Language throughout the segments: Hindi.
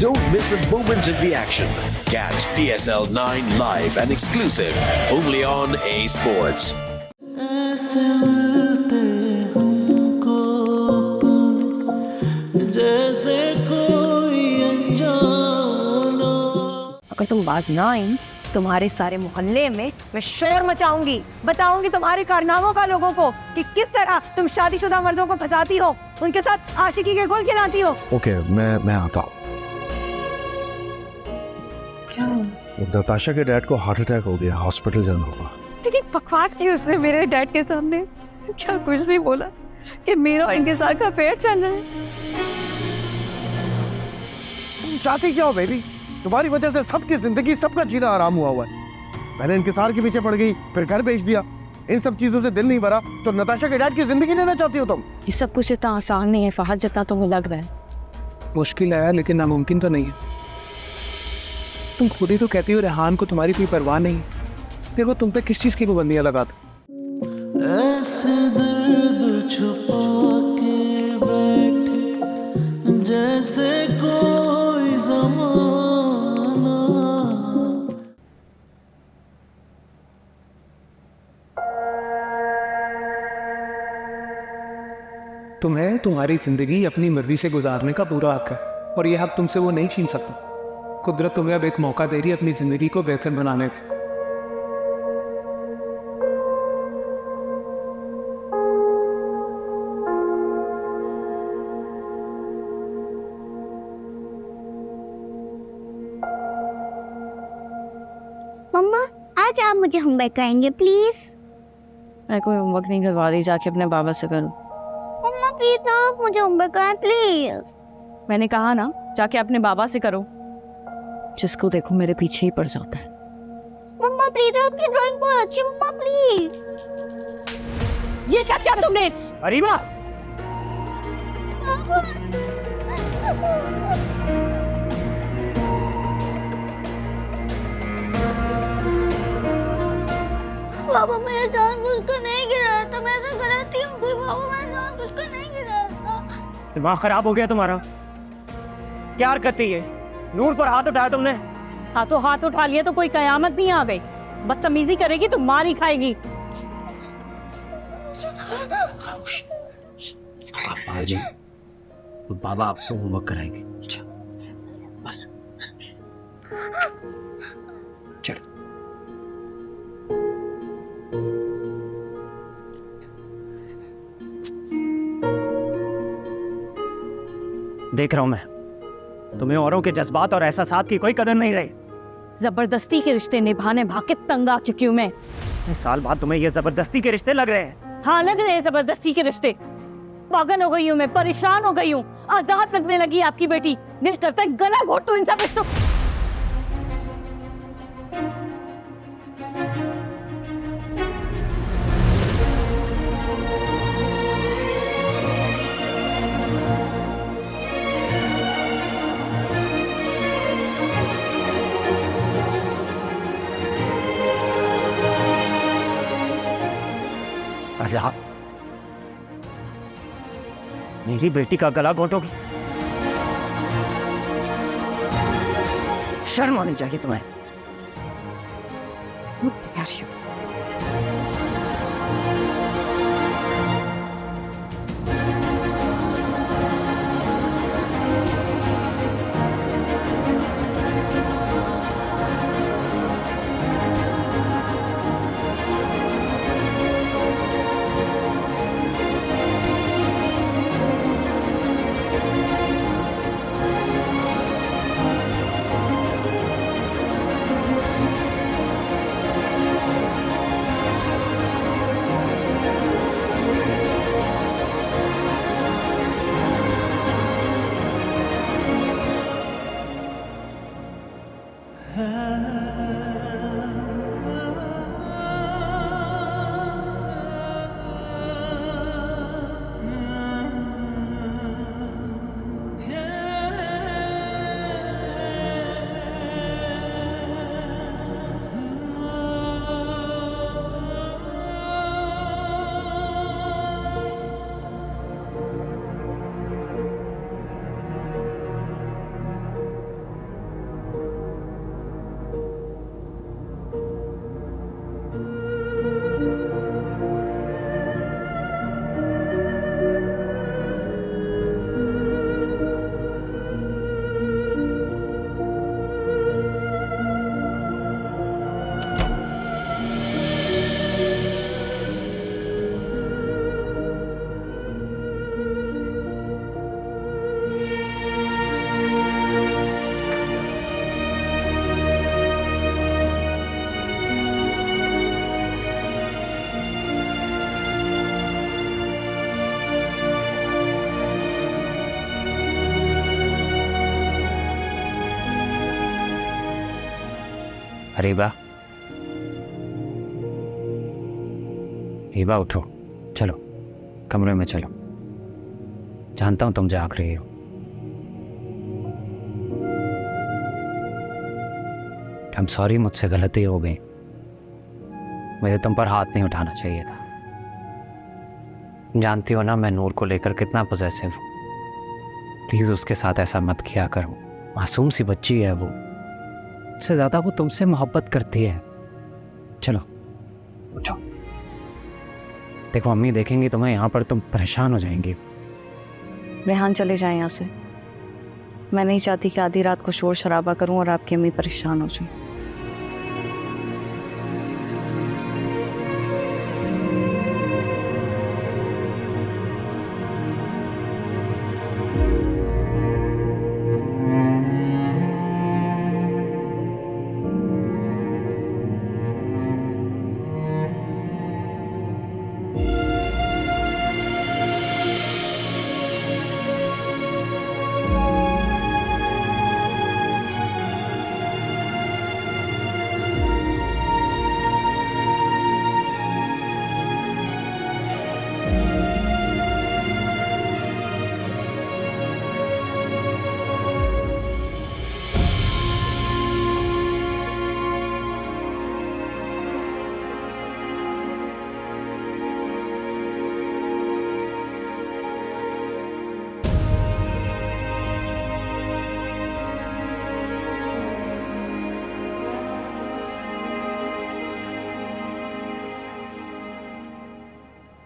Don't miss a moment of the action. Catch PSL 9 live and exclusive only on A Sports. ऐसे मिलते हमको अपने जैसे कोई अनजाना। अगर तुम बाज ना आई तुम्हारे सारे मोहल्ले में मैं शोर मचाऊंगी, बताऊंगी तुम्हारे कारनामों का लोगों को कि किस तरह तुम शादीशुदा मर्दों को फंसाती हो, उनके साथ आशिकी के गुल खिलाती हो। ओके, मैं आता हूँ। नताशा के डैड को हार्ट अटैक हो गया, हॉस्पिटल जाना होगा। लेकिन बकवास की उसने मेरे डैड के सामने क्या कुछ नहीं बोला कि मेरा और इनके साथ का अफेयर चल रहा है। तुम चाहती क्या हो बेबी? तुम्हारी वजह से सबकी जिंदगी, सबका जीना आराम हुआ है। पहले इंकिसार के पीछे पड़ गई, फिर घर बेच दिया। इन सब चीजों से दिल नहीं भरा तो नताशा के डैड की जिंदगी लेना चाहती हो तुम? ये सब कुछ इतना आसान नहीं है फहद जितना तुम्हें लग रहा है। मुश्किल है लेकिन नामुमकिन तो नहीं है। तुम खुद ही तो कहती हो रेहान को तुम्हारी कोई परवाह नहीं, फिर वो तुम पे किस चीज की पाबंदियां लगाता? ऐसे दर्द छुपा के बैठे जैसे कोई ज़माना। तुम्हें तुम्हारी जिंदगी अपनी मर्जी से गुजारने का पूरा हक है और ये हक तुमसे वो नहीं छीन सकता। कुदरत तुम्हें अब एक मौका दे रही है अपनी जिंदगी को बेहतर बनाने का। मम्मा आज आप मुझे होमवर्क कराएंगे प्लीज? मैं कोई होमवर्क नहीं करवा रही, जाके अपने बाबा से करो। मम्मा प्लीज ना आप मुझे होमवर्क कराएं प्लीज। मैंने कहा ना जाके अपने बाबा से करो। जिसको देखो मेरे पीछे ही पड़ जाता है। मम्मा प्लीज आपकी ड्राइंग बहुत अच्छी है मम्मा प्लीज। ये क्या किया तुमने? अरीबा, बाबा मैं जानबूझकर नहीं गिराया था, मैं तो गलती हो गई बाबा, मैं जानबूझकर नहीं गिराया था। दिमाग खराब हो गया तुम्हारा? क्या हरकत थी ये? नूर पर हाथ उठाया तुमने? हाथों हाथ उठा लिया तो कोई कयामत नहीं आ गई। बदतमीजी करेगी तो मार ही खाएगी। जी बाबा आपसे होमवर्क कराएंगे। बस चल। देख रहा हूं मैं, तुम्हें औरों के जज्बात और एहसासात की कोई कदर नहीं रही। जबरदस्ती के रिश्ते निभाने भाग के तंग आ चुकी हूँ मैं। इस साल बाद तुम्हें ये जबरदस्ती के रिश्ते लग रहे हैं? हाँ लग रहे हैं जबरदस्ती के रिश्ते। पागल हो गई हूँ मैं, परेशान हो गई हूँ। आजाद लगने लगी आपकी बेटी। दिल करता है गला घोट दूं इन सब रिश्तों। आजाद, मेरी बेटी का गला घोटोगी? शर्म आनी चाहिए तुम्हें। अरीबा, हिबा उठो, चलो कमरे में चलो। जानता हूं तुम जाग रही हो। I'm सॉरी, मुझसे गलती हो गई। मुझे तुम पर हाथ नहीं उठाना चाहिए था। जानती हो ना मैं नूर को लेकर कितना पॉसेसिव हूँ। प्लीज उसके साथ ऐसा मत किया करो। मासूम सी बच्ची है वो, उससे ज्यादा वो तुमसे मोहब्बत करती है। चलो उठो। देखो अम्मी देखेंगी तुम्हें यहाँ पर, तुम परेशान हो जाएंगी। रेहान चले जाए यहाँ से। मैं नहीं चाहती कि आधी रात को शोर शराबा करूं और आपकी अम्मी परेशान हो जाए।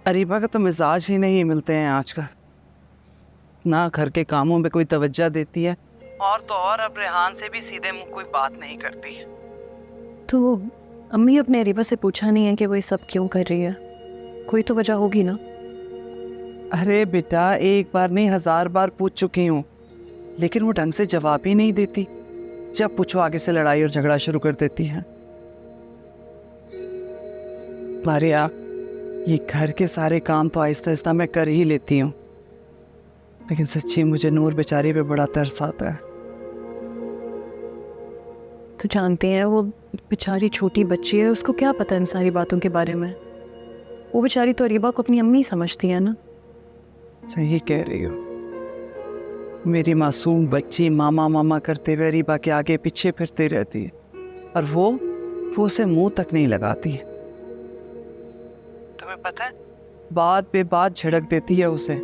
अरीबा का तो मिजाज ही नहीं मिलते हैं आज का। ना घर के कामों में कोई तवज्जो देती है, और तो और अब रेहान से भी सीधे मुंह कोई बात नहीं करती। तो अम्मी अपने अरीबा से पूछा नहीं है कि वो ये सब क्यों कर रही है? कोई तो वजह होगी ना। अरे बेटा, एक बार नहीं 1000 बार पूछ चुकी हूँ, लेकिन वो ढंग से जवाब ही नहीं देती। जब पूछो आगे से लड़ाई और झगड़ा शुरू कर देती है। मारिया, ये घर के सारे काम तो आहिस्ता आहिस्ता मैं कर ही लेती हूँ, लेकिन सच्ची मुझे नूर बेचारी पे बड़ा तरस आता है। तो जानते हैं वो बेचारी छोटी बच्ची है, उसको क्या पता इन सारी बातों के बारे में। वो बेचारी तो अरीबा को अपनी अम्मी समझती है ना। सही कह रही हो। मेरी मासूम बच्ची मामा मामा करते हुए अरीबा के आगे पीछे फिरती रहती है, और वो उसे मुंह तक नहीं लगाती है। तुम्हें पता है, बात पे बात झड़क देती है उसे,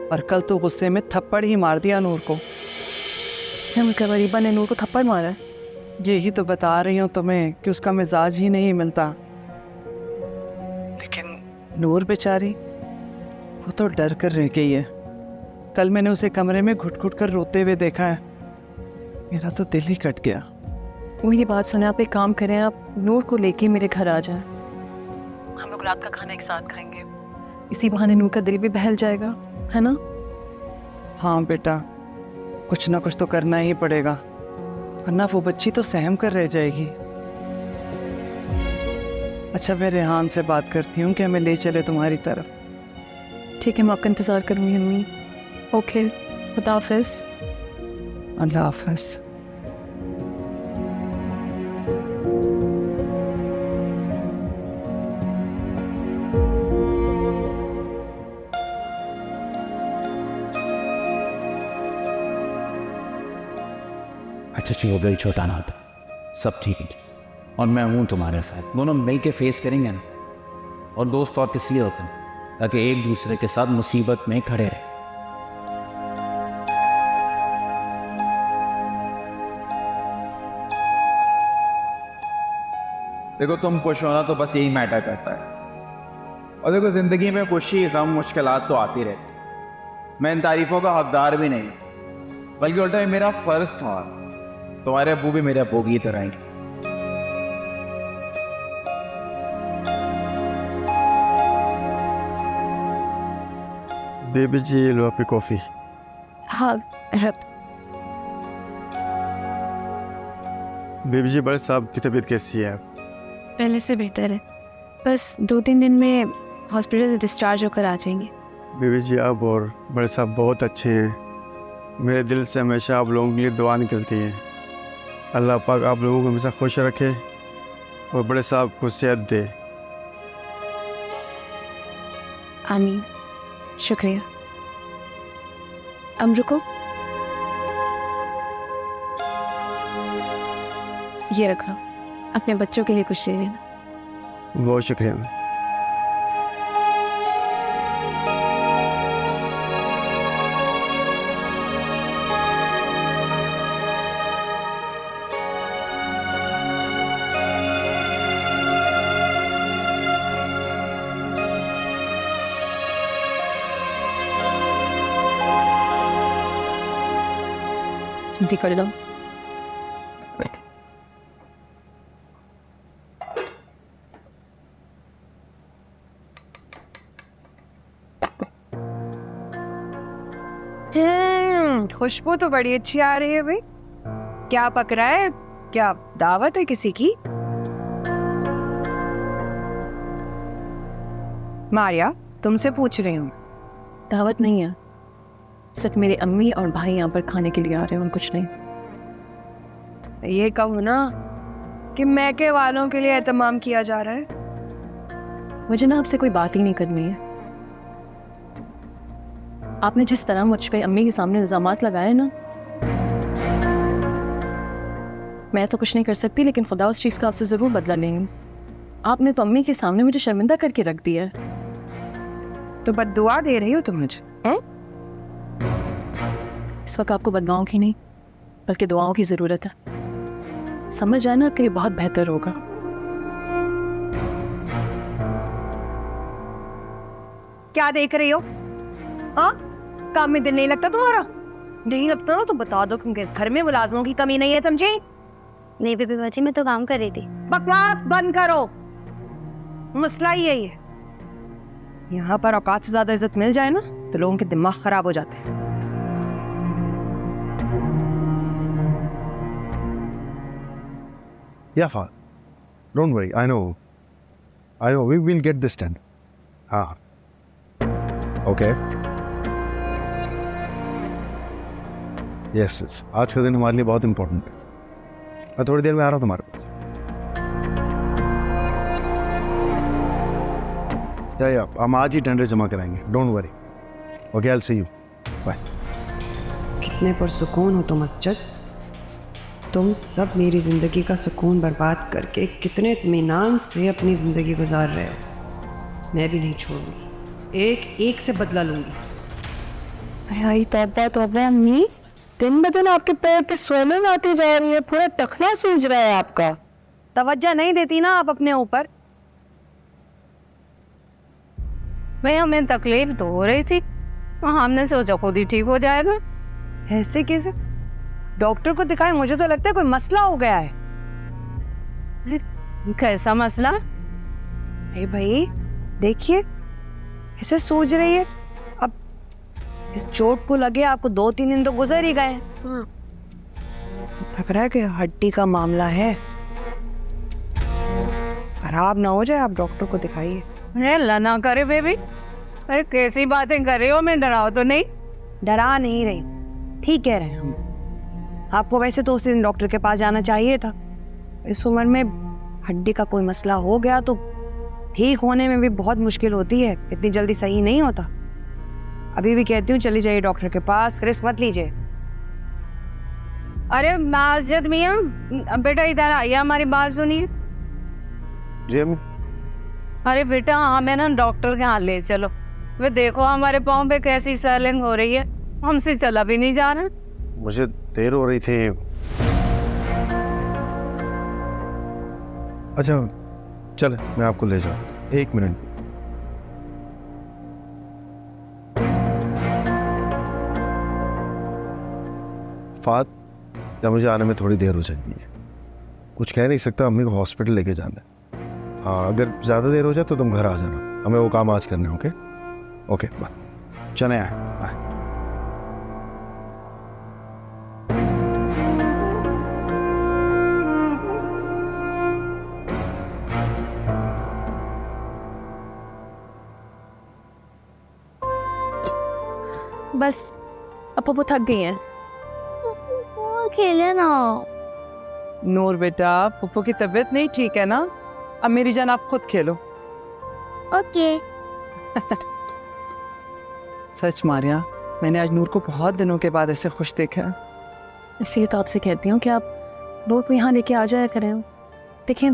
और कल तो गुस्से में थप्पड़ ही मार दिया नूर को। मतलब अरीबा ने नूर को थप्पड़ मारा है? यही तो बता रही हूँ तुम्हें कि उसका मिजाज ही नहीं मिलता। लेकिन नूर बेचारी, वो तो डर कर रह गई है। कल मैंने उसे कमरे में घुट घुट कर रोते हुए देखा है। मेरा तो दिल ही कट गया। मेरी बात सुने, आप एक काम करें, आप नूर को लेके मेरे घर आ जाएं। हम लोग रात का खाना एक साथ खाएंगे। इसी बहाने नूर का दिल भी बहल जाएगा, है ना? हाँ बेटा, कुछ ना कुछ तो करना ही पड़ेगा, वरना वो बच्ची तो सहम कर रह जाएगी। अच्छा, मैं रेहान से बात करती हूँ कि हमें ले चले तुम्हारी तरफ। ठीक है, मैं आपका इंतज़ार करूँगी अम्मी। ओके, खुदा हाफिज़। अल्लाह हाफिज़। अच्छा चलो, दिल छोटा ना होता, सब ठीक है। और मैं हूँ तुम्हारे साथ, दोनों मिल के फेस करेंगे ना। और दोस्त और किस लिए होते हैं? ताकि एक दूसरे के साथ मुसीबत में खड़े रहे। देखो, तुम खुश होना तो बस यही मैटर करता है। और देखो, जिंदगी में खुशी गम मुश्किलात तो आती रहती। मैं इन तारीफों का हकदार भी नहीं, बल्कि उल्टा ये मेरा फर्ज था। तुम्हारे अब्बू भी मेरे अब्बू की तरह ही। बेबी जी, लो आपकी कॉफी। हाँ बेबी जी, बड़े साहब की तबीयत कैसी है? पहले से बेहतर है, बस 2-3 दिन में हॉस्पिटल से डिस्चार्ज होकर आ जाएंगे। बेबी जी, आप और बड़े साहब बहुत अच्छे हैं। मेरे दिल से हमेशा आप लोगों के लिए दुआ निकलती है। अल्लाह पाक आप लोगों को हमेशा खुश रखे और बड़े साहब को सेहत दे। आमीन। शुक्रिया। अब रुको, ये रख लो, अपने बच्चों के लिए कुछ दे देना। बहुत शुक्रिया। जी कर लो। खुशबू तो बड़ी अच्छी आ रही है भाई। क्या पक रहा है? क्या दावत है किसी की? मारिया, तुमसे पूछ रही हूँ। दावत नहीं है, सिर्फ मेरे अम्मी और भाई यहाँ पर खाने के लिए आ रहे हैं और कुछ नहीं। ये कहूँ ना कि मैके वालों के लिए एहतमाम किया जा रहा है। मुझे ना आपसे कोई बात ही नहीं करनी है। आपने जिस तरह मुझ पे अम्मी के सामने इल्जामात लगाए ना, मैं तो कुछ नहीं कर सकती, लेकिन खुदा उस चीज़ का आपसे ज़रूर बदला लेंगे। आपने तो अम्मी के सामने मुझे शर्मिंदा करके रख दिया है। तो बद्दुआ दे रही हो तुम मुझे? इस वक्त आपको बददुआओं की नहीं बल्कि दुआओं की ज़रूरत है। समझ जाए ना कि बहुत बेहतर होगा। क्या देख रही हो? हाँ, काम में दिल नहीं लगता तुम्हारा? नहीं लगता ना तो बता दो, क्योंकि इस घर में मुलाजमों की कमी नहीं है, समझी? नहीं बेबी बाजी, मैं तो काम कर रही थी। बकवास बंद करो। मसला ही यही है, यहाँ पर औकात से ज्यादा इज्जत मिल जाए ना तो लोगों के दिमाग खराब हो जाते हैं। Yeah, Fahad. Don't worry. I know. We will get this done. हाँ. Okay. Yes. आज का दिन हमारे लिए बहुत इम्पोर्टेंट है। मैं थोड़ी देर में आ रहा हूँ तुम्हारे पास। या हम आज ही टेंडर जमा कराएंगे। Don't worry. Okay, I'll see you. Bye. कितने पुरसुकून हो तुम असजद। तुम सब मेरी ज़िंदगी का सुकून बर्बाद करके कितने इत्मीनान से अपनी ज़िंदगी गुजार रहे हो। मैं भी नहीं छोड़ूंगी, एक एक से बदला लूंगी। अरे तौबा तौबा अम्मी, दिन ब दिन आपके पैर पे स्वेलिंग आती जा रही है, पूरा टखना सूज रहा है आपका। तवज्जो नहीं देती ना आप अपने ऊपर। भाई हमें तकलीफ तो हो रही थी, हमने सोचा खुद ही ठीक हो जाएगा। ऐसे कैसे? डॉक्टर को दिखाएं, मुझे तो लगता है कोई मसला हो गया है। कैसा मसला? ए भाई देखिए, ऐसे सोच रही है। अब इस चोट को लगे आपको 2-3 दिन तो गुजर ही गए। लग रहा है कि हड्डी का मामला है, खराब ना हो जाए। आप डॉक्टर को दिखाइए। अरे अल्लाह ना करे बेबी, अरे कैसी बातें कर रही हो? मैं डराओ तो नहीं? डरा नहीं रही, ठीक कह रहे हैं हम। आपको वैसे तो उस दिन डॉक्टर के पास जाना चाहिए था। इस उम्र में हड्डी का कोई मसला हो गया तो ठीक होने में भी बहुत मुश्किल होती है, इतनी जल्दी सही नहीं होता। अभी भी कहती हूँ चली जाइए डॉक्टर के पास, रिस्क मत लीजिए। अरे माजिद मियाँ, बेटा इधर आइए, हमारी बात सुनिए। जी अम्मी। अरे बेटा हमें ना डॉक्टर के यहाँ ले चलो। वे देखो हमारे पाँव पे कैसी स्वेलिंग हो रही है, हमसे चला भी नहीं जा रहा। मुझे देर हो रही थी। अच्छा चल, मैं आपको ले जाऊँ। 1 मिनट। फात, या मुझे आने में थोड़ी देर हो जाएगी। कुछ कह नहीं सकता, अम्मी को हॉस्पिटल लेके जाना है। हाँ, अगर ज़्यादा देर हो जाए तो तुम घर आ जाना, हमें वो काम आज करने। Okay okay bye. चले आए बाय। बस अब वो थक गई हैं। खेले ना। नूर बेटा, पप्पू की तबीयत नहीं ठीक है ना? अब मेरी जान आप खुद खेलो। ओके। सच मारिया, मैंने आज नूर को बहुत दिनों के बाद ऐसे खुश देखा है। इसलिए तो आपसे कहती हूँ कि आप नूर को यहाँ लेके आ जाया करें। देखें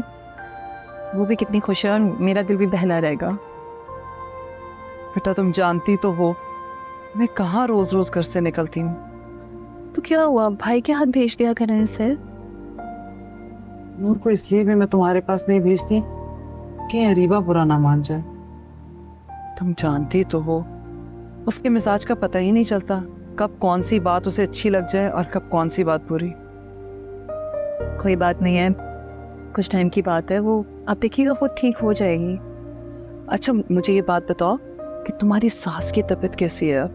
वो भी कितनी खुश है और मेरा दिल भी बहला रहेगा। बेटा तुम जानती तो हो मैं कहाँ रोज रोज घर से निकलती हूँ। तो क्या हुआ, भाई के हाथ भेज दिया करें इसे। नूर को इसलिए भी मैं तुम्हारे पास नहीं भेजती कि अरीबा बुरा ना मान जाए। तुम जानती तो हो उसके मिजाज का पता ही नहीं चलता, कब कौन सी बात उसे अच्छी लग जाए और कब कौन सी बात बुरी। कोई बात नहीं है, कुछ टाइम की बात है, वो आप देखिएगा वो ठीक हो जाएगी। अच्छा मुझे ये बात बताओ कि तुम्हारी सास की तबीयत कैसी है अब?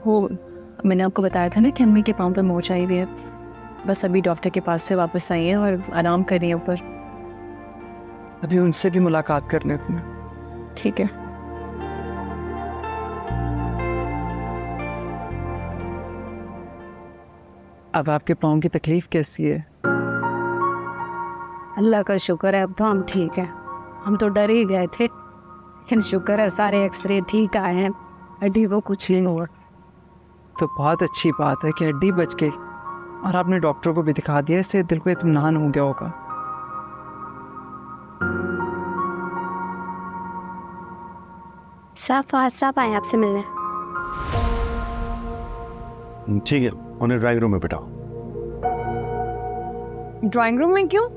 वो मैंने आपको बताया था ना कि अम्मी के पाँव पे मोच आई हुई है, बस अभी डॉक्टर के पास से वापस आई है और आराम कर रही है ऊपर। अभी उनसे भी मुलाकात कर लेते हैं। ठीक है। अब आपके पाँव की तकलीफ कैसी है? अल्लाह का शुक्र है अब तो हम ठीक हैं। हम तो डर ही गए थे, लेकिन शुक्र है सारे एक्सरे ठीक आए हैं, हड्डी को कुछ नहीं हुआ। तो बहुत अच्छी बात है कि हड्डी बच गई और आपने डॉक्टर को भी दिखा दिया, इससे दिल को इत्मीनान हो गया होगा। साफ आए आपसे मिलने। ठीक है, उन्हें ड्राइंग रूम में बिठाओ। ड्राइंग रूम में क्यों?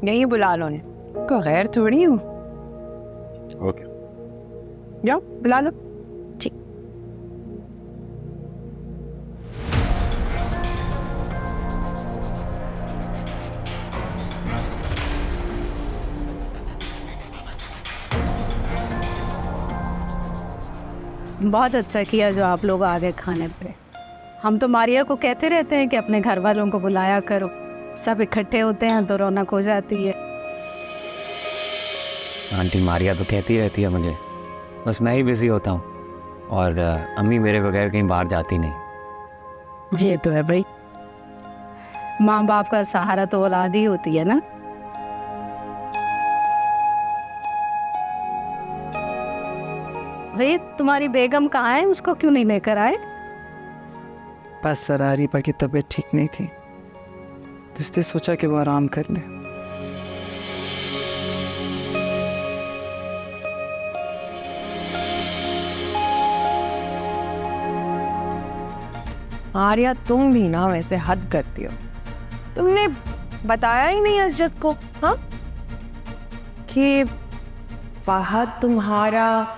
नहीं बुला लो ने, को गैर थोड़ी हूँ। ओके जाओ बुला लो। ठीक। बहुत अच्छा किया जो आप लोग आ गए खाने पे। हम तो मारिया को कहते रहते हैं कि अपने घर वालों को बुलाया करो, सब इकट्ठे होते हैं तो रौनक हो जाती है। आंटी मारिया तो कहती रहती है मुझे, बस मैं ही बिजी होता हूँ और अम्मी मेरे बगैर कहीं बाहर जाती नहीं। ये तो है भाई, माँ बाप का सहारा तो औलाद ही होती है ना। भाई तुम्हारी बेगम कहाँ है, उसको क्यों नहीं लेकर आए? बस सर अरीबा की तबीयत ठीक नहीं थी तो इसलिए सोचा कि वो आराम कर ले। आर्या तुम भी ना वैसे हद करती हो। तुमने बताया ही नहीं असजद को, हाँ, कि फहद तुम्हारा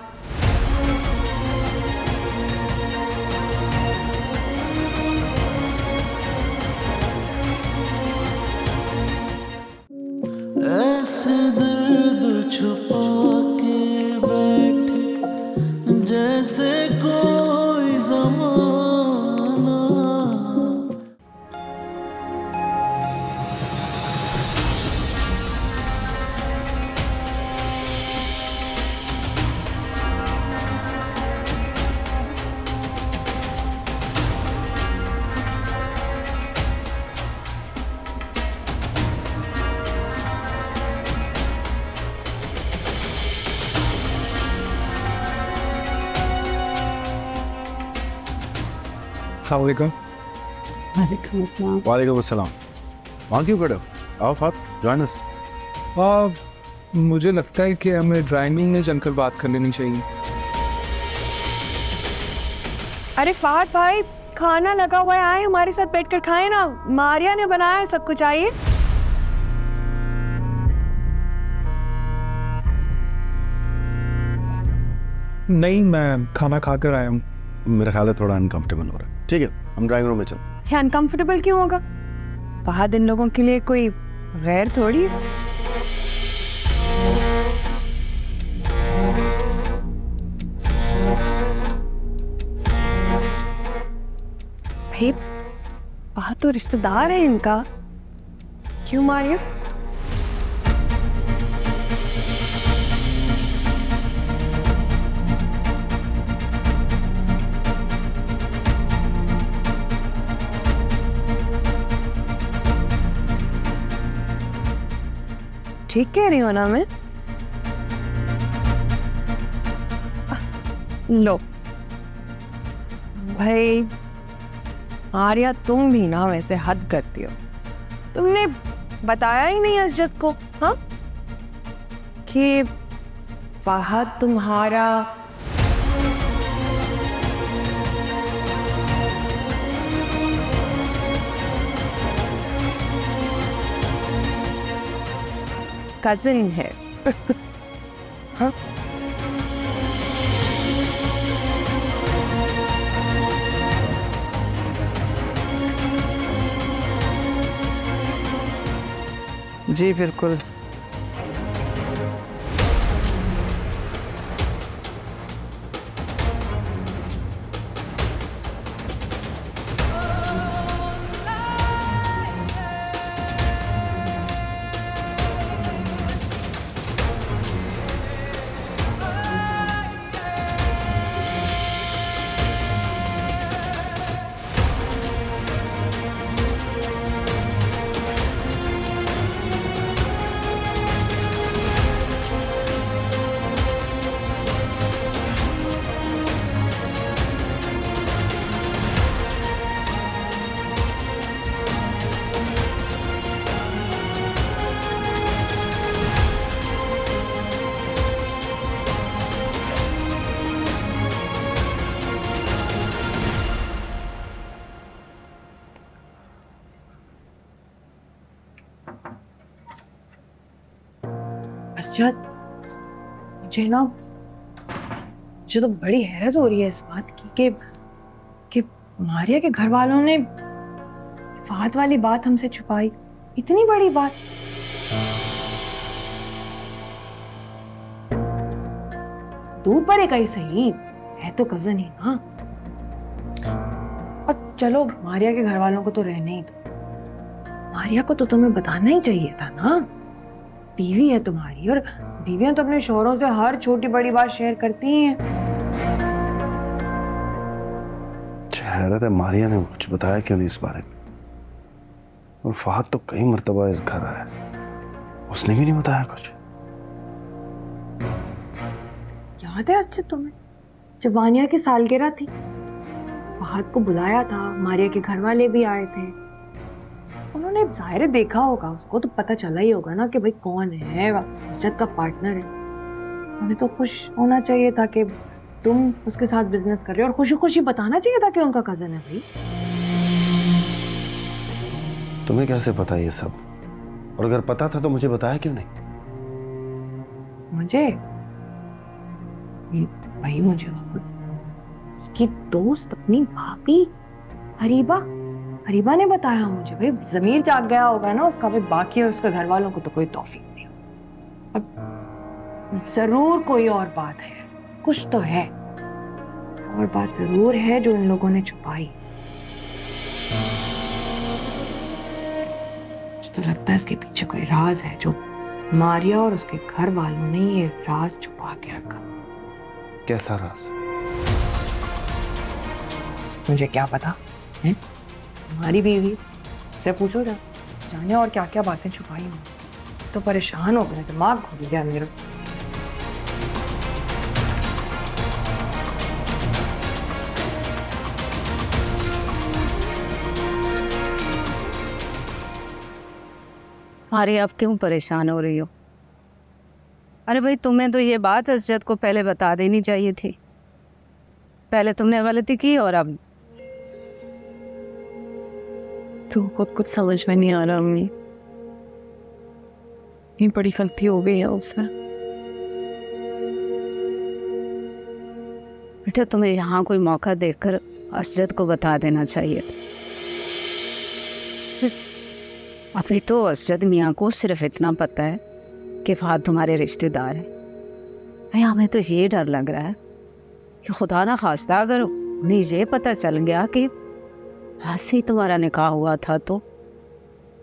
ऐसे दर्द छुपा के बैठे जैसे कोई ज़माना। अस्सलामुअलैकुम। वालेकुम अस्सलाम। वालेकुम अस्सलाम। वहाँ क्यों खड़े हो? आओ फात, जॉइन अस। मुझे लगता है कि हमें ड्राइंग रूम में जमकर बात कर लेनी चाहिए। अरे फहद भाई खाना लगा हुआ है, आए हमारे साथ बैठकर खाएं ना, मारिया ने बनाया है सब कुछ, आइए। नहीं, मैं खाना खाकर आया हूँ। मेरा ख्याल है थोड़ा अनकंफर्टेबल हो रहा है। ठीक है, हम ड्राइंग रूम में चल। अनकंफर्टेबल क्यों होगा? फहद इन लोगों के लिए कोई गैर थोड़ी है। भाई फहद तो रिश्तेदार है इनका, क्यों मारिया? ठीक कह रही हो ना मैं? लो भाई आर्या, तुम भी ना वैसे हद करती हो। तुमने बताया ही नहीं असजद को, हाँ, कि फहद तुम्हारा कजिन है। हाँ? जी बिल्कुल। असजद, मुझे ना मुझे तो बड़ी हैरत हो रही है इस बात की कि मारिया के घर वालों ने फहद वाली बात हमसे छुपाई। इतनी बड़ी बात। दूर पर है कहीं सही, है तो कजन ही ना। और चलो मारिया के घर वालों को तो रहने ही दो, मारिया को तो तुम्हें बताना ही चाहिए था ना। बीवी है तुम्हारी, और बीवियां तो अपने शौहरों से हर छोटी बड़ी बात शेयर करती हैं। हैरत है, मारिया ने कुछ बताया क्यों नहीं इस बारे में? और फहद तो कई मर्तबा इस घर आया, उसने भी नहीं बताया कुछ। याद है अच्छा तुम्हें जब वानिया की सालगिरह थी, फहद को बुलाया था, मारिया के घर वाले भी आए थे। उन्होंने जाहिर देखा होगा, उसको तो पता चला ही होगा ना कि भाई कौन है, असजद का पार्टनर है। हमें तो खुश होना चाहिए था कि तुम उसके साथ बिजनेस कर रहे हो, और खुशी खुशी बताना चाहिए था कि उनका कजन है। भाई तुम्हें कैसे पता ये सब? और अगर पता था तो मुझे बताया क्यों नहीं? मुझे भाई मुझे उसकी दोस्त अपनी भाभी हरीबा ने बताया मुझे। भाई जमीर जाग गया होगा ना उसका। भाई बाकी है उसके घर वालों को तो कोई तौफीक नहीं। अब जरूर कोई और बात है, कुछ तो है, और बात जरूर है जो इन लोगों ने छुपाई। तो लगता है इसके पीछे कोई राज है जो मारिया और उसके घर वालों ने ये राज छुपा के रखा। कैसा राज? मुझे क्या पता है, हमारी बीवी से पूछो जा, जाने और क्या क्या बातें छुपाई हो। तो परेशान हो गए, दिमाग घूम गया मेरा। अरे अब क्यों परेशान हो रही हो? अरे भाई तुम्हें तो ये बात असजद को पहले बता देनी चाहिए थी। पहले तुमने गलती की और अब तो कुछ समझ में नहीं आ रहा अम्मी, ये बड़ी गलती हो गई है उससे। बेटा तुम्हें यहाँ कोई मौका देखकर असजद को बता देना चाहिए था। अभी तो असजद मियाँ को सिर्फ इतना पता है कि फहद तुम्हारे रिश्तेदार हैं। भाई हमें तो ये डर लग रहा है कि खुदा ना खास्ता अगर उन्हें ये पता चल गया कि ऐसे ही तुम्हारा निकाह हुआ था तो।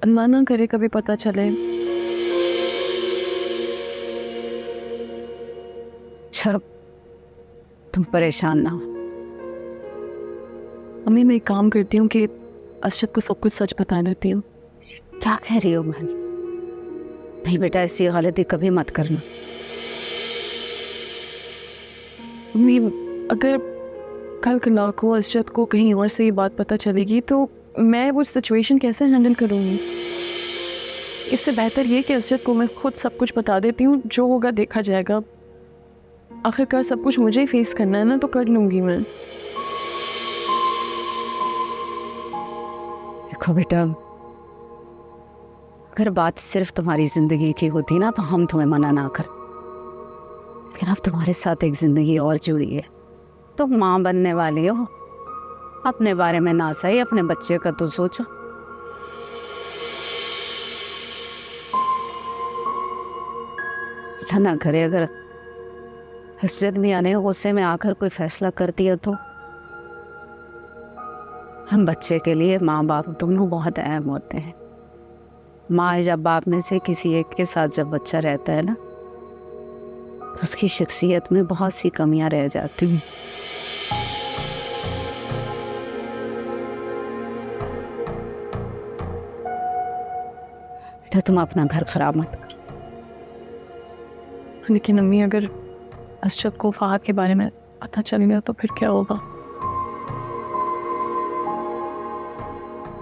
अल्लाह ना करे कभी पता चले। जब तुम परेशान ना हो। अम्मी मैं एक काम करती हूँ कि असजद को सब कुछ सच बता देती हूँ। क्या कह रही हो भाई? नहीं बेटा, ऐसी गलती कभी मत करना। मम्मी, अगर कल कला को असजद को कहीं और से ये बात पता चलेगी तो मैं वो सिचुएशन कैसे हैंडल करूँगी? इससे बेहतर ये कि असजद को मैं खुद सब कुछ बता देती हूँ, जो होगा देखा जाएगा। आखिरकार सब कुछ मुझे ही फेस करना है ना, तो कर लूँगी मैं। देखो बेटा, अगर बात सिर्फ तुम्हारी जिंदगी की होती ना तो हम तुम्हें मना ना करते, लेकिन अब तुम्हारे साथ एक जिंदगी और जुड़ी है। तुम माँ बनने वाली हो, अपने बारे में ना सही अपने बच्चे का तो सोचो। ना करे अगर हसरत मियाँ ने गुस्से में आकर कोई फैसला कर दिया तो। हम बच्चे के लिए माँ बाप दोनों बहुत अहम होते हैं। माँ या बाप में से किसी एक के साथ जब बच्चा रहता है ना, तो उसकी शख्सियत में बहुत सी कमियां रह जाती हैं। बेटा, तुम अपना घर खराब मत करो। लेकिन अम्मी, अगर असजद को फहद के बारे में पता चल गया तो फिर क्या होगा?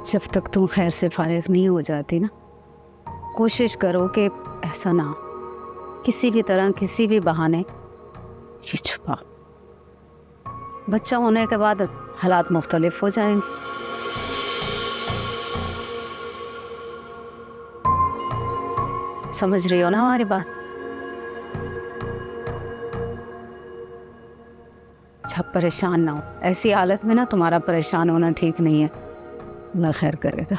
जब तक तुम खैर से फारिग नहीं हो जाती ना, कोशिश करो कि ऐसा ना हो, किसी भी तरह किसी भी बहाने ये छुपा। बच्चा होने के बाद हालात मुख्तलिफ हो जाएंगे। समझ रही हो ना हमारी बात? अच्छा, परेशान ना हो। ऐसी हालत में ना तुम्हारा परेशान होना ठीक नहीं है। अल्लाह खैर करेगा।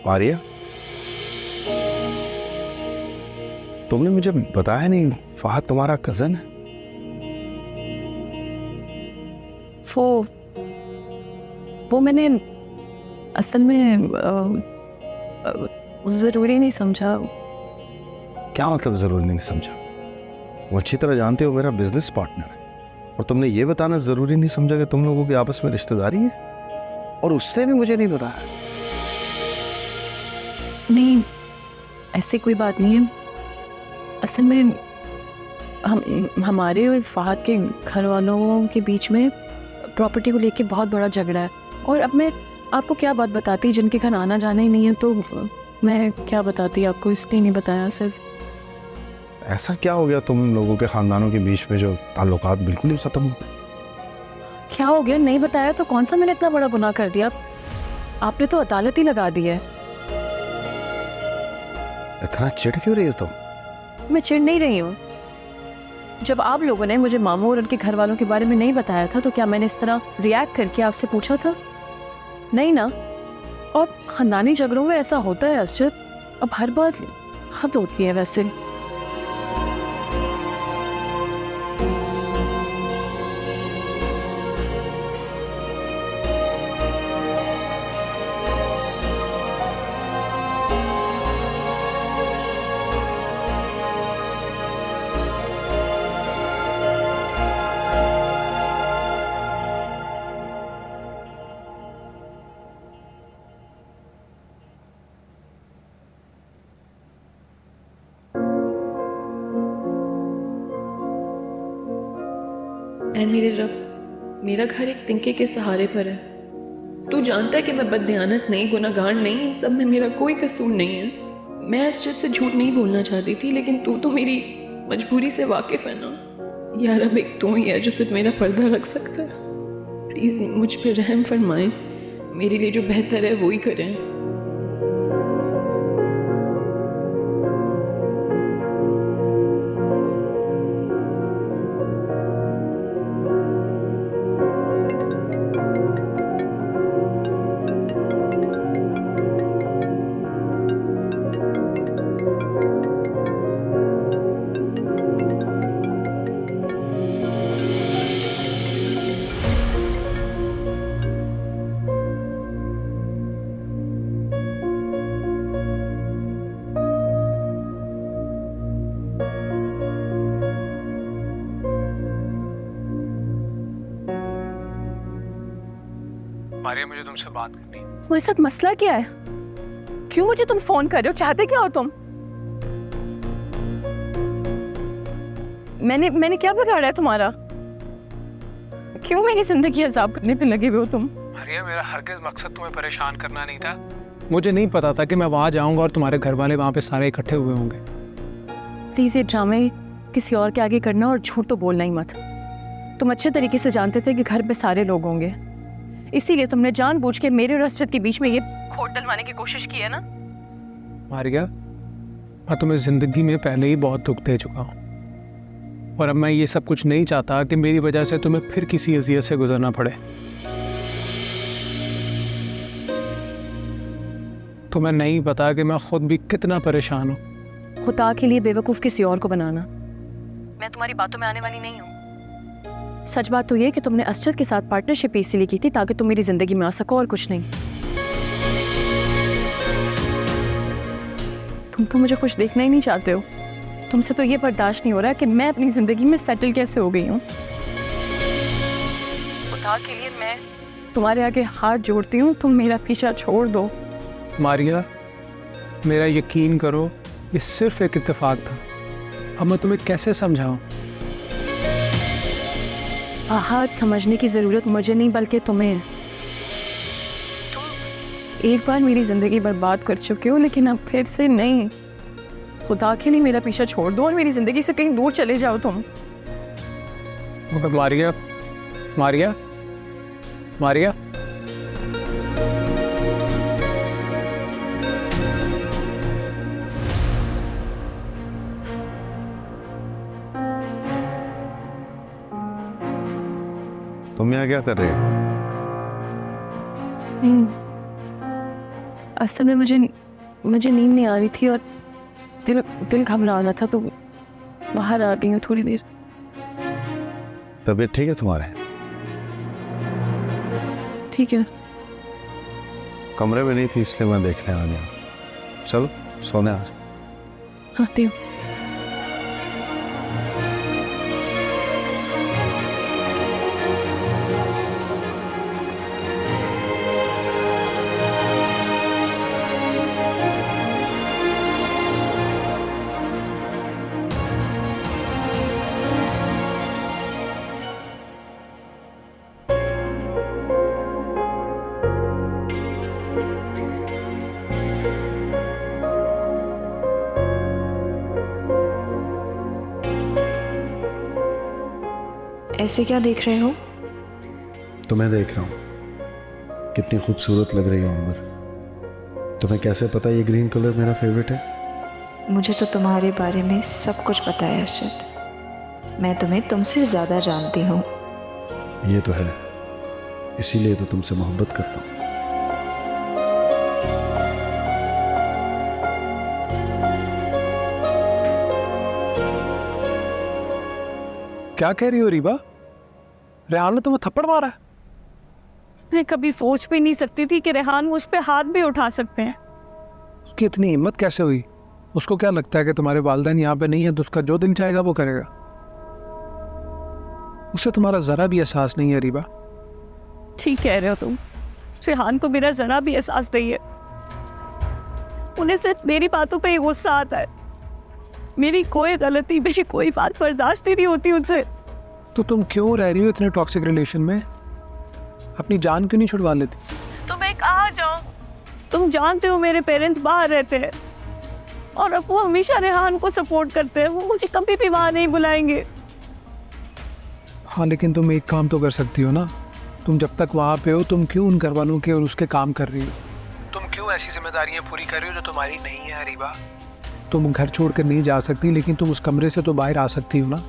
आर्या, तुमने मुझे बताया नहीं फहद तुम्हारा कजन है? वो मैंने असल में ज़रूरी नहीं समझा। क्या मतलब ज़रूरी नहीं समझा? वो अच्छी तरह जानते हो मेरा बिजनेस पार्टनर है, और तुमने ये बताना ज़रूरी नहीं समझा कि तुम लोगों की आपस में रिश्तेदारी है? और उसने भी मुझे नहीं बताया। नहीं, ऐसी कोई बात नहीं है। असल में हमारे और फहद के घर वालों के बीच में प्रॉपर्टी को लेके बहुत बड़ा झगड़ा है, और अब मैं आपको क्या बात बताती, जिनके घर आना जाना ही नहीं है तो मैं क्या बताती आपको, इसलिए नहीं बताया सिर्फ। ऐसा क्या हो गया तुम लोगों के खानदानों के बीच में जो ताल्लुकात बिल्कुल ही ख़त्म हो गए? क्या हो गया? नहीं बताया तो कौन सा मैंने इतना बड़ा गुनाह कर दिया? आपने तो अदालत ही लगा दी है। इतना चिढ़ क्यों रही हो तुम? मैं चिढ़ नहीं रही हूँ। जब आप लोगों ने मुझे मामू और उनके घर वालों के बारे में नहीं बताया था तो क्या मैंने इस तरह रिएक्ट करके आपसे पूछा था? नहीं ना। और खानदानी झगड़ों में ऐसा होता है असजद, अब हर बार हद होती है वैसे। ऐ मेरे रब, मेरा घर एक तिनके के सहारे पर है। तू जानता है कि मैं बददियानत नहीं, गुनहगार नहीं, इन सब में मेरा कोई कसूर नहीं है। मैं असजद से झूठ नहीं बोलना चाहती थी, लेकिन तू तो मेरी मजबूरी से वाकिफ़ है ना। यार, अब एक तू ही है जो सिर्फ मेरा पर्दा रख सकता है। प्लीज़ मुझ पर रहम फरमाएं, मेरे लिए जो बेहतर है वो ही करें। मारिया, मुझे तुमसे बात करनी है। मेरे साथ मसला क्या है? क्यों मुझे तुम फोन कर रहे हो? चाहते क्या हो तुम? मैंने क्या बिगाड़ा है तुम्हारा? क्यों मेरी जिंदगी अजाब करने पे लगे हुए हो तुम? मारिया, मेरा हरगिज़ मकसद तुम्हें परेशान करना नहीं था। मुझे नहीं पता था कि मैं वहां जाऊंगा और तुम्हारे घर वाले वहां पे सारे इकट्ठे हुए होंगे। प्लीज ये ड्रामे किसी और के आगे करना और झूठ तो बोलना ही मत। तुम अच्छे तरीके से जानते थे कि घर पे सारे लोग होंगे, इसीलिए तुमने जानबूझ के मेरे और असरत के बीच में ये खोट डलवाने की कोशिश की है ना? मारिया, मैं तुम्हें जिंदगी में पहले ही बहुत दुख दे चुका हूँ और अब मैं ये सब कुछ नहीं चाहता कि मेरी वजह से तुम्हें फिर किसी अजियत से गुजरना पड़े। तुम्हें नहीं पता कि मैं खुद भी कितना परेशान हूँ। खुदा के लिए बेवकूफ़ किसी और को बनाना। मैं तुम्हारी बातों में आने वाली नहीं हूँ। सच बात तो ये कि तुमने असरत के साथ पार्टनरशिप इसलिए की थी ताकि तुम मेरी जिंदगी में आ सको और कुछ नहीं। तुम तो मुझे खुश देखना ही नहीं चाहते हो। तुमसे तो ये बर्दाश्त नहीं हो रहा कि मैं अपनी जिंदगी में सेटल कैसे हो गई हूँ। खुदा के लिए मैं तुम्हारे आगे हाथ जोड़ती हूँ, तुम मेरा पीछा छोड़ दो। मारिया, मेरा यकीन करो, ये सिर्फ एक इत्तेफाक था। अब मैं तुम्हें कैसे समझाऊं? आहत समझने की ज़रूरत मुझे नहीं बल्कि तुम्हें है। तुम एक बार मेरी ज़िंदगी बर्बाद कर चुके हो, लेकिन अब फिर से नहीं। खुदा के लिए मेरा पीछा छोड़ दो और मेरी ज़िंदगी से कहीं दूर चले जाओ तुम। मारिया, मारिया, मारिया, तुम यहाँ क्या कर रहे हो? असल में मुझे नींद नहीं आ रही थी और दिल घबरा रहा था, तो बाहर आ गई हूँ थोड़ी देर। तबीयत ठीक है तुम्हारे? ठीक है। कमरे में नहीं थी इसलिए मैं देखने आ गया। चलो सोने आ। आती हूँ। ऐसे क्या देख रहे हो? तुम्हें देख रहा हूँ। कितनी खूबसूरत लग रही हो उमर। तुम्हें कैसे पता ये ग्रीन कलर मेरा फेवरेट है? मुझे तो तुम्हारे बारे में सब कुछ पता है अर्शद। मैं तुम्हें तुमसे ज़्यादा जानती हूँ। ये तो है, इसीलिए तो तुमसे मोहब्बत करता हूँ। क्या कह रही हो रीबा? रेहान ने तुम्हें थप्पड़ मारा है? मैं कभी सोच भी नहीं सकती थी कि रेहान मुझ पे हाथ भी उठा सकते हैं। उसकी इतनी हिम्मत कैसे हुई? उसको क्या लगता है कि तुम्हारे वालिदैन यहाँ पे नहीं है तो उसका जो दिल चाहेगा वो करेगा? उसे तुम्हारा जरा भी एहसास नहीं है रीबा। ठीक कह रहे हो तुम। रेहान को मेरा जरा भी एहसास नहीं है। उन्हें सिर्फ मेरी बातों पे ही गुस्सा आता है। मेरी कोई गलती, मेरी कोई बात बर्दाश्त ही नहीं होती उनसे। तो तुम क्यों रह रही हो इतने टॉक्सिक रिलेशन में? अपनी जान क्यों नहीं छुड़वा लेती? तो मैं कहाँ जाऊँ? तुम जानते हो मेरे पेरेंट्स बाहर रहते हैं और अब वो हमेशा रेहान को सपोर्ट करते हैं। वो मुझे कभी भी वहाँ नहीं बुलाएंगे। हाँ, लेकिन तुम एक काम तो कर सकती हो ना। तुम जब तक वहाँ पे हो, तुम क्यों उन घर वालों के और उसके काम कर रही हो? तुम क्यों ऐसी जिम्मेदारियाँ पूरी कर रही हो जो तुम्हारी नहीं है रीबा? तुम घर छोड़कर नहीं जा सकती, लेकिन तुम उस कमरे से तो बाहर आ सकती हो ना।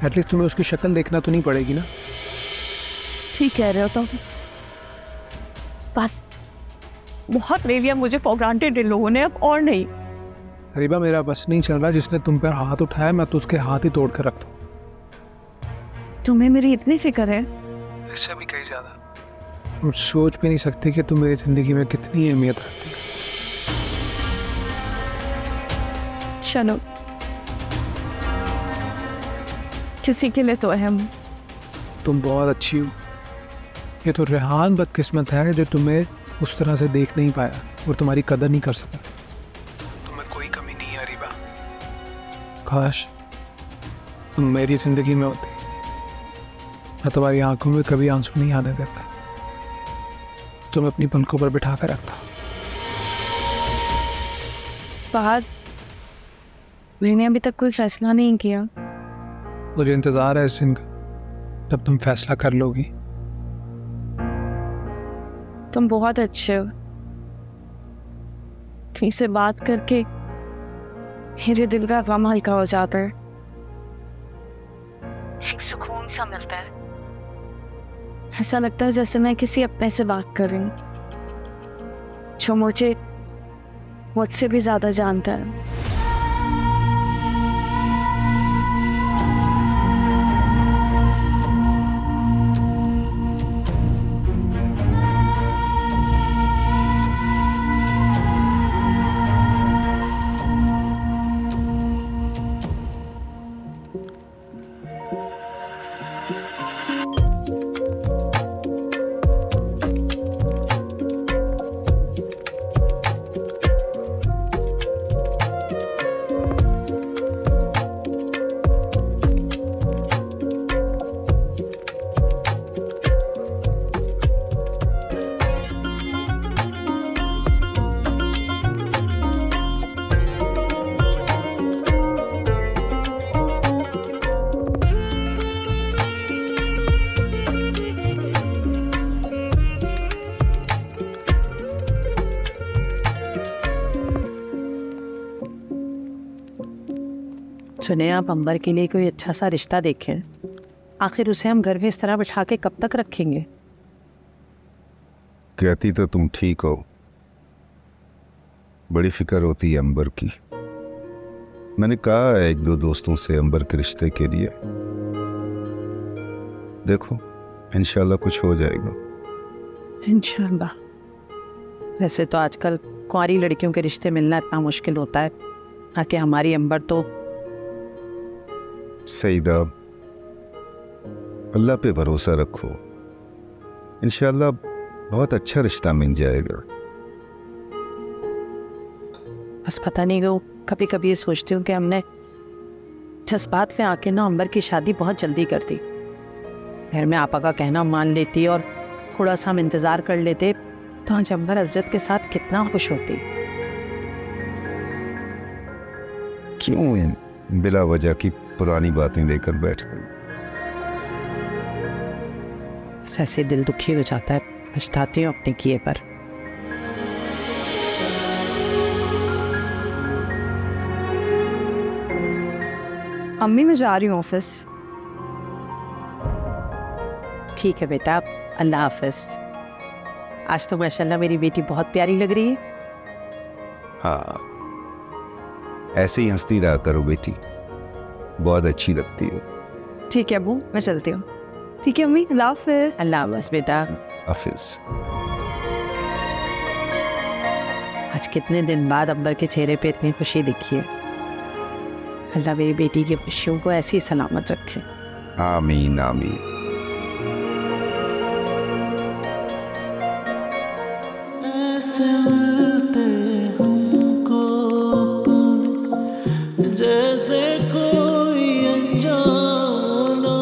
एटलीस्ट तुम्हें उसकी शक्ल देखना तो नहीं पड़ेगी ना। ठीक कह रहे हो तुम। बस बहुत ले लिया मुझे फॉर ग्रांटेड इन लोगों ने, अब और नहीं। रीबा, मेरा बस नहीं चल रहा। जिसने तुम पर हाथ उठाया मैं तो उसके हाथ ही तोड़ कर रख दूं। तुम्हें मेरी इतनी फिक्र है? इससे भी कहीं ज्यादा। तुम सोच भी नहीं सकती कि तुम मेरी जिंदगी में कितनी अहमियत रखती हो। चलो, किसी के लिए तो अहम। तुम बहुत अच्छी हो, ये तो रेहान बदकिस्मत है जो तुम्हें उस तरह से देख नहीं पाया और तुम्हारी कदर नहीं कर सका। तुम्हें कोई कमी नहीं है अरीबा। काश तुम मेरी जिंदगी में होते, मैं तुम्हारी आंखों में कभी आंसू नहीं आने देता, तुम्हें अपनी पलकों पर बिठा कर रखता। फहद, मैंने अभी तक कोई फैसला नहीं किया। मुझे इंतजार है इस दिन का जब तुम फैसला कर लोगी। तुम बहुत अच्छे हो। तुमसे बात करके मेरे दिल का गम हल्का हो जाता है, एक सुकून सा मिलता है। ऐसा लगता है जैसे मैं किसी अपने से बात कर रही हूँ जो मुझसे भी ज्यादा जानता है। सुने, आप अंबर के लिए कोई अच्छा सा रिश्ता देखें। आखिर उसे हम घर में इस तरह बिठा के कब तक रखेंगे? कहती तो तुम ठीक हो, बड़ी फिक्र होती है अंबर की। मैंने कहा है एक दो दोस्तों से अंबर के रिश्ते के लिए, देखो इंशाल्लाह कुछ हो जाएगा। इंशाल्लाह। वैसे तो आजकल कुंवारी लड़कियों के रिश्ते मिलना इतना मुश्किल होता है, ताकि हमारी अंबर तो सईदा, अल्लाह पे भरोसा रखो, इंशाल्लाह बहुत अच्छा रिश्ता मिल जाएगा। बस पता नहीं क्यों कभी कभी ये सोचती हूँ कि हमने जज्बात में आके ना अंबर की शादी बहुत जल्दी कर दी। घर में आपा का कहना मान लेती और थोड़ा सा हम इंतज़ार कर लेते तो आज अंबर अज़्ज़त के साथ कितना खुश होती। क्यों बिला वजह की पुरानी बातें लेकर बैठ गई? ऐसे दिल दुखी हो जाता है, पछताती हूँ अपने किए पर। अम्मी, मैं जा रही हूँ ऑफिस। ठीक है बेटा, अल्लाह हाफिज। आज तो माशाल्लाह मेरी बेटी बहुत प्यारी लग रही है। हाँ, ऐसे ही हंसती रहा करो बेटी, बहुत अच्छी लगती हो। ठीक है अबू, मैं चलती हूँ। ठीक है अम्मी, अल्लाह हाफिज। अल्लाह हाफिज बेटा। हाफिज। आज कितने दिन बाद अंबर के चेहरे पे इतनी खुशी दिखी है। अल्लाह मेरी बेटी की खुशियों को ऐसी सलामत रखे। आमीन आमीन। ऐसे मिलते हमको अपने जैसे कोई अनजाना।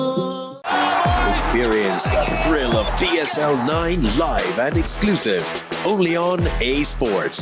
Experience the thrill of PSL 9 live and exclusive only on A Sports.